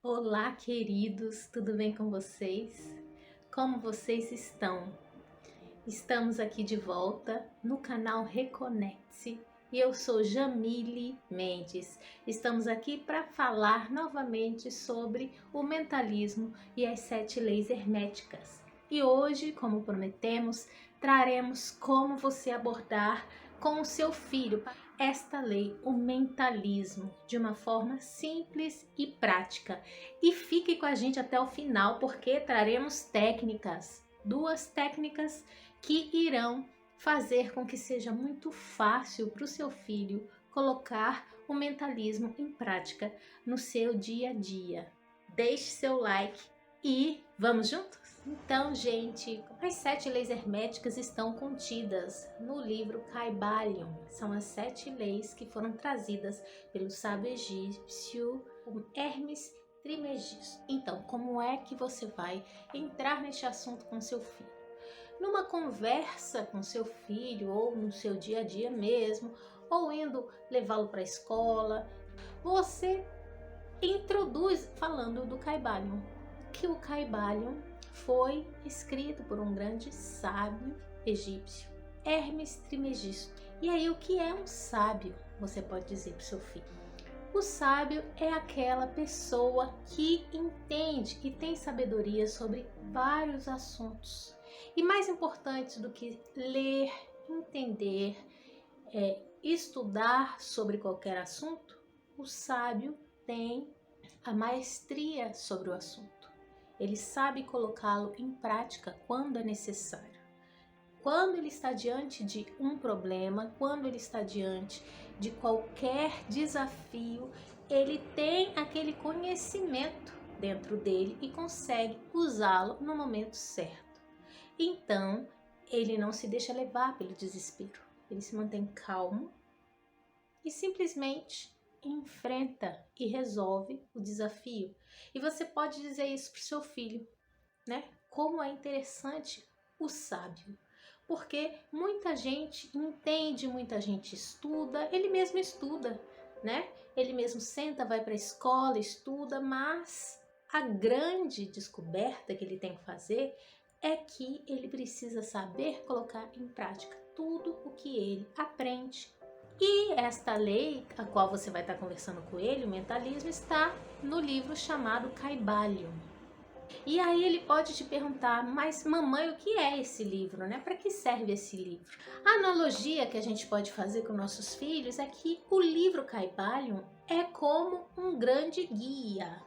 Olá, queridos, tudo bem com vocês? Como vocês estão? Estamos aqui de volta no canal Reconecte e eu sou Jamile Mendes. Estamos aqui para falar novamente sobre o mentalismo e as 7 leis herméticas. E hoje, como prometemos, traremos como você abordar com o seu filho esta lei, o mentalismo, de uma forma simples e prática. E fique com a gente até o final, porque traremos técnicas, 2 técnicas que irão fazer com que seja muito fácil para o seu filho colocar o mentalismo em prática no seu dia a dia. Deixe seu like e vamos juntos? Então, gente, as 7 leis herméticas estão contidas no livro Kybalion. São as 7 leis que foram trazidas pelo sábio egípcio Hermes Trismegisto. Então, como é que você vai entrar neste assunto com seu filho? Numa conversa com seu filho ou no seu dia a dia mesmo, ou indo levá-lo para a escola, você introduz falando do Kybalion, que o Kybalion foi escrito por um grande sábio egípcio, Hermes Trismegisto. E aí, o que é um sábio? Você pode dizer para o seu filho. O sábio é aquela pessoa que entende e tem sabedoria sobre vários assuntos. E mais importante do que ler, entender, estudar sobre qualquer assunto, o sábio tem a maestria sobre o assunto. Ele sabe colocá-lo em prática quando é necessário. Quando ele está diante de um problema, quando ele está diante de qualquer desafio, ele tem aquele conhecimento dentro dele e consegue usá-lo no momento certo. Então, ele não se deixa levar pelo desespero. Ele se mantém calmo e simplesmente enfrenta e resolve o desafio. E você pode dizer isso para o seu filho, né? Como é interessante o sábio. Porque muita gente entende, muita gente estuda, ele mesmo estuda, né? Ele mesmo senta, vai para a escola, estuda, mas a grande descoberta que ele tem que fazer é que ele precisa saber colocar em prática tudo o que ele aprende. E esta lei, a qual você vai estar conversando com ele, o mentalismo, está no livro chamado Kybalion. E aí ele pode te perguntar, mas mamãe, o que é esse livro, né? Para que serve esse livro? A analogia que a gente pode fazer com nossos filhos é que o livro Kybalion é como um grande guia.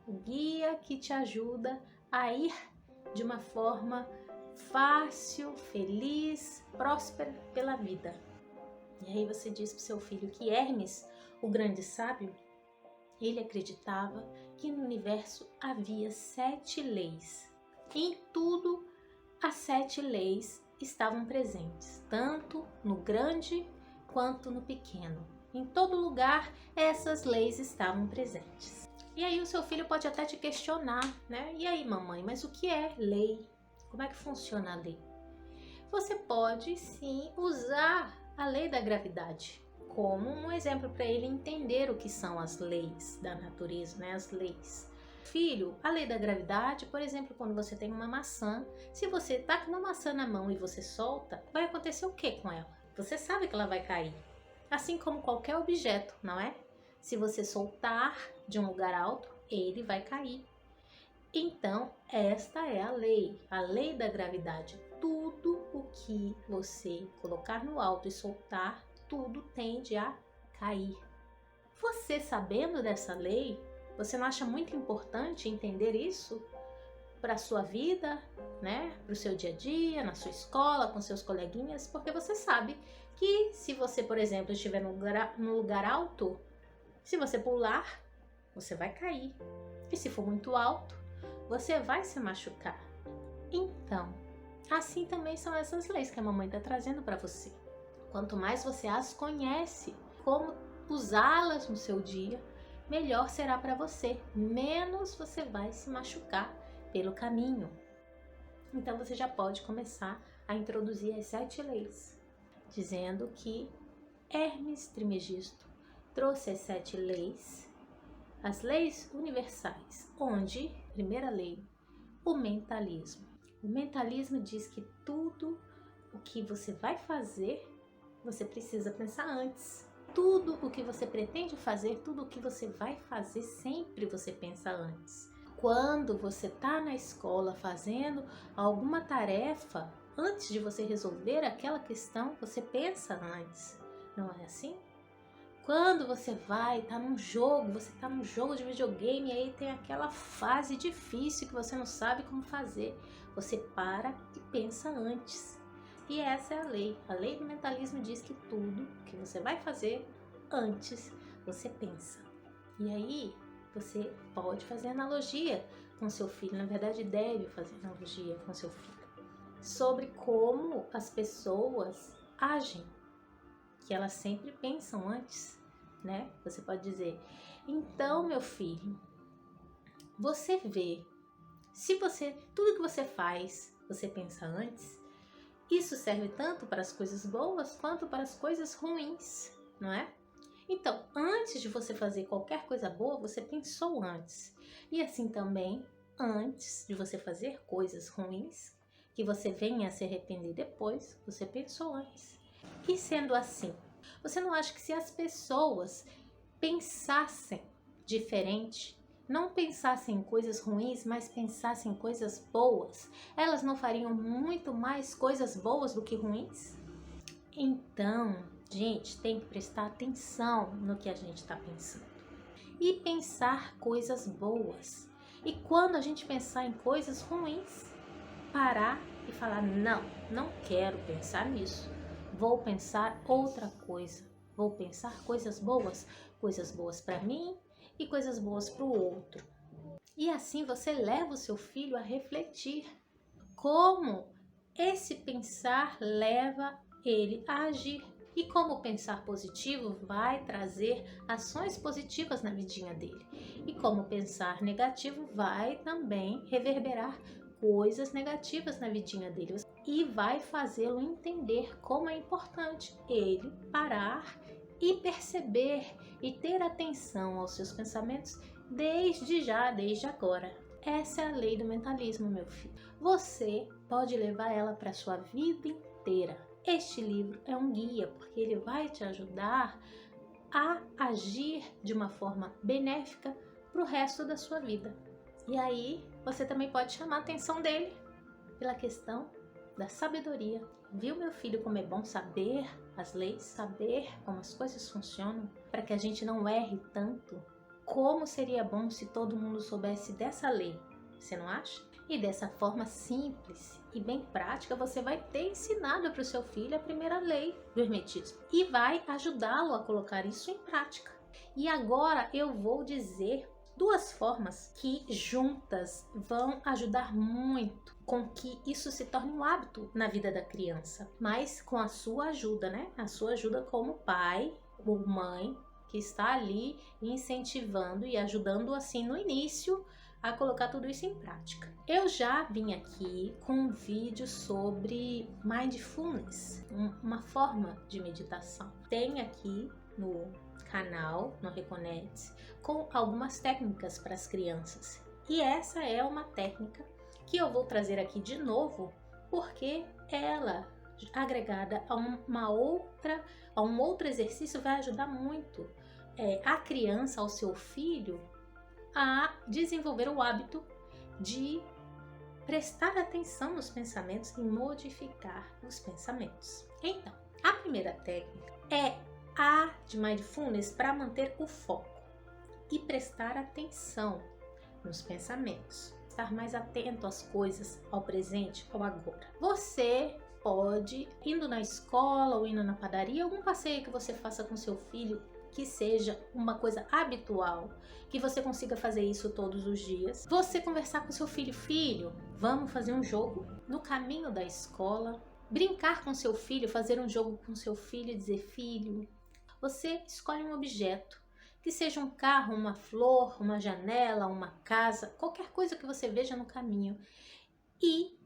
O guia que te ajuda a ir de uma forma fácil, feliz, próspera pela vida. E aí você diz para o seu filho que Hermes, o grande sábio, ele acreditava que no universo havia 7 leis. Em tudo, as 7 leis estavam presentes, tanto no grande quanto no pequeno. Em todo lugar, essas leis estavam presentes. E aí o seu filho pode até te questionar, né? E aí, mamãe, mas o que é lei? Como é que funciona a lei? Você pode sim usar a lei da gravidade como um exemplo para ele entender o que são as leis da natureza, né? As leis. Filho, a lei da gravidade, por exemplo, quando você tem uma maçã, se você taca uma maçã na mão e você solta, vai acontecer o que com ela? Você sabe que ela vai cair. Assim como qualquer objeto, não é? Se você soltar de um lugar alto, ele vai cair. Então, esta é a lei da gravidade. Tudo o que você colocar no alto e soltar, tudo tende a cair. Você sabendo dessa lei, você não acha muito importante entender isso para a sua vida, né? Para o seu dia a dia, na sua escola, com seus coleguinhas? Porque você sabe que se você, por exemplo, estiver num lugar alto, se você pular, você vai cair. E se for muito alto, você vai se machucar. Então, assim também são essas leis que a mamãe está trazendo para você. Quanto mais você as conhece, como usá-las no seu dia, melhor será para você, menos você vai se machucar pelo caminho. Então você já pode começar a introduzir as 7 leis, dizendo que Hermes Trismegisto trouxe as 7 leis as leis universais, onde, primeira lei, o mentalismo. O mentalismo diz que tudo o que você vai fazer, você precisa pensar antes. Tudo o que você pretende fazer, tudo o que você vai fazer, sempre você pensa antes. Quando você está na escola fazendo alguma tarefa, antes de você resolver aquela questão, você pensa antes. Não é assim? Quando você tá num jogo, você tá num jogo de videogame e aí tem aquela fase difícil que você não sabe como fazer. Você para e pensa antes. E essa é a lei. A lei do mentalismo diz que tudo que você vai fazer antes, você pensa. E aí, você pode fazer analogia com seu filho, na verdade deve fazer analogia com seu filho, sobre como as pessoas agem, que elas sempre pensam antes, né? Você pode dizer, então meu filho, você vê, se tudo que você faz, você pensa antes, isso serve tanto para as coisas boas quanto para as coisas ruins, não é? Então, antes de você fazer qualquer coisa boa, você pensou antes. E assim também, antes de você fazer coisas ruins, que você venha a se arrepender depois, você pensou antes. E sendo assim, você não acha que se as pessoas pensassem diferente, não pensassem em coisas ruins, mas pensassem em coisas boas, elas não fariam muito mais coisas boas do que ruins? Então, gente, tem que prestar atenção no que a gente está pensando e pensar coisas boas. E quando a gente pensar em coisas ruins, parar e falar, não quero pensar nisso, vou pensar outra coisa, vou pensar coisas boas para mim e coisas boas para o outro. E assim você leva o seu filho a refletir como esse pensar leva ele a agir. E como pensar positivo vai trazer ações positivas na vidinha dele. E como pensar negativo vai também reverberar coisas negativas na vidinha dele. E vai fazê-lo entender como é importante ele parar e perceber e ter atenção aos seus pensamentos desde já, desde agora. Essa é a lei do mentalismo, meu filho. Você pode levar ela para a sua vida inteira. Este livro é um guia, porque ele vai te ajudar a agir de uma forma benéfica para o resto da sua vida. E aí, você também pode chamar a atenção dele pela questão da sabedoria. Viu, meu filho, como é bom saber as leis, saber como as coisas funcionam, para que a gente não erre tanto? Como seria bom se todo mundo soubesse dessa lei, você não acha? E dessa forma simples e bem prática, você vai ter ensinado para o seu filho a primeira lei do hermetismo e vai ajudá-lo a colocar isso em prática. E agora eu vou dizer duas formas que juntas vão ajudar muito com que isso se torne um hábito na vida da criança, mas com a sua ajuda, né? A sua ajuda como pai ou mãe que está ali incentivando e ajudando assim no início a colocar tudo isso em prática. Eu já vim aqui com um vídeo sobre mindfulness, uma forma de meditação. Tem aqui no canal, no Reconecte, com algumas técnicas para as crianças. E essa é uma técnica que eu vou trazer aqui de novo, porque ela, agregada a um outro exercício, vai ajudar muito a criança, ao seu filho, a desenvolver o hábito de prestar atenção nos pensamentos e modificar os pensamentos. Então, a primeira técnica é a de mindfulness para manter o foco e prestar atenção nos pensamentos. Estar mais atento às coisas, ao presente, ao agora. Você pode, indo na escola ou indo na padaria, algum passeio que você faça com seu filho, que seja uma coisa habitual, que você consiga fazer isso todos os dias. Você conversar com seu filho, filho, vamos fazer um jogo no caminho da escola. Brincar com seu filho, fazer um jogo com seu filho e dizer, filho, você escolhe um objeto, que seja um carro, uma flor, uma janela, uma casa, qualquer coisa que você veja no caminho, e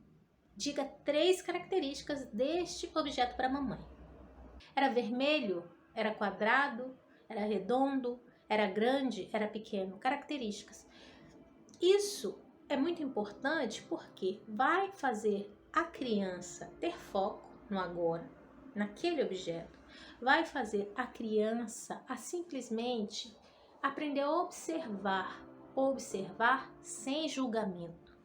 diga 3 características deste objeto para a mamãe. Era vermelho? Era quadrado? Era redondo? era grande, era pequeno, características. Isso é muito importante porque vai fazer a criança ter foco no agora, naquele objeto. Vai fazer a criança a simplesmente aprender a observar sem julgamento.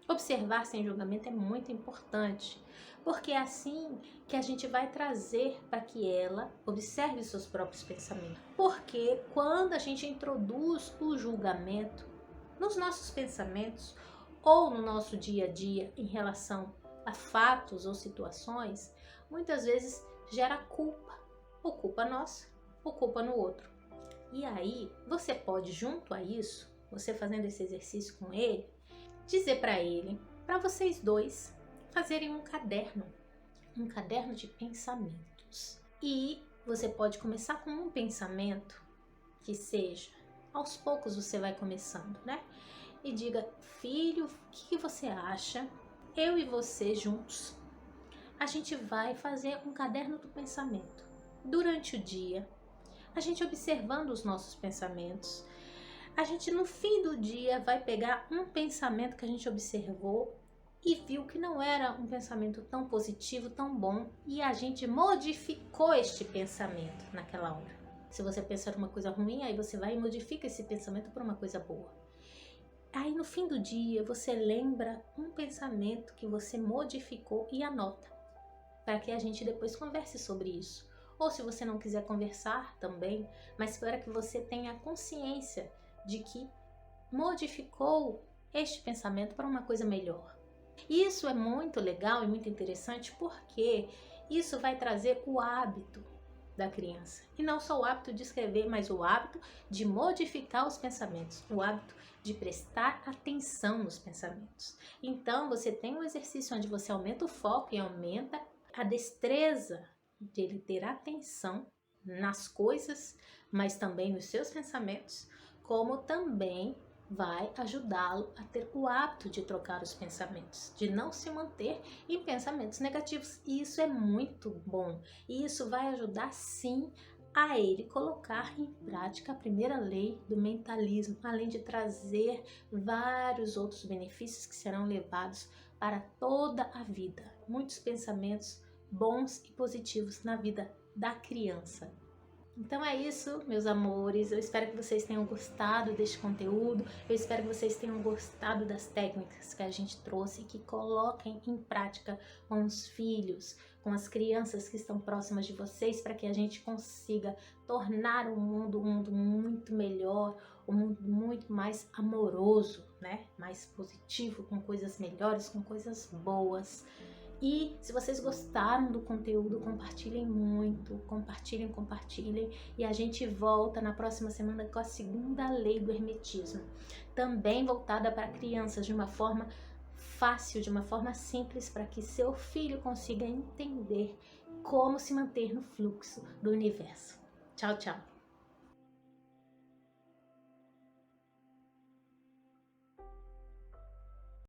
Observar sem julgamento é muito importante, porque é assim que a gente vai trazer para que ela observe seus próprios pensamentos. Porque quando a gente introduz o julgamento nos nossos pensamentos ou no nosso dia a dia em relação a fatos ou situações, muitas vezes gera culpa, ou culpa nossa, ou culpa no outro. E aí, você pode, junto a isso, você fazendo esse exercício com ele, dizer para ele, para vocês dois, fazerem um caderno de pensamentos. E você pode começar com um pensamento que seja, aos poucos você vai começando, né? E diga, filho, o que você acha? Eu e você juntos, a gente vai fazer um caderno do pensamento. Durante o dia, a gente observando os nossos pensamentos, a gente no fim do dia vai pegar um pensamento que a gente observou e viu que não era um pensamento tão positivo, tão bom, e a gente modificou este pensamento naquela hora. Se você pensar uma coisa ruim, aí você vai e modifica esse pensamento para uma coisa boa. Aí no fim do dia você lembra um pensamento que você modificou e anota, para que a gente depois converse sobre isso. Ou se você não quiser conversar também, mas para que você tenha consciência de que modificou este pensamento para uma coisa melhor. Isso é muito legal e muito interessante porque isso vai trazer o hábito da criança. E não só o hábito de escrever, mas o hábito de modificar os pensamentos, o hábito de prestar atenção nos pensamentos. Então, você tem um exercício onde você aumenta o foco e aumenta a destreza de ele ter atenção nas coisas, mas também nos seus pensamentos, como também vai ajudá-lo a ter o hábito de trocar os pensamentos, de não se manter em pensamentos negativos. E isso é muito bom. E isso vai ajudar sim a ele colocar em prática a primeira lei do mentalismo, além de trazer vários outros benefícios que serão levados para toda a vida. Muitos pensamentos bons e positivos na vida da criança. Então é isso, meus amores. Eu espero que vocês tenham gostado deste conteúdo. Eu espero que vocês tenham gostado das técnicas que a gente trouxe e que coloquem em prática com os filhos, com as crianças que estão próximas de vocês, para que a gente consiga tornar o mundo um mundo muito melhor, um mundo muito mais amoroso, né? Mais positivo, com coisas melhores, com coisas boas. E se vocês gostaram do conteúdo, compartilhem muito, compartilhem. E a gente volta na próxima semana com a segunda lei do hermetismo. Também voltada para crianças de uma forma fácil, de uma forma simples, para que seu filho consiga entender como se manter no fluxo do universo. Tchau, tchau!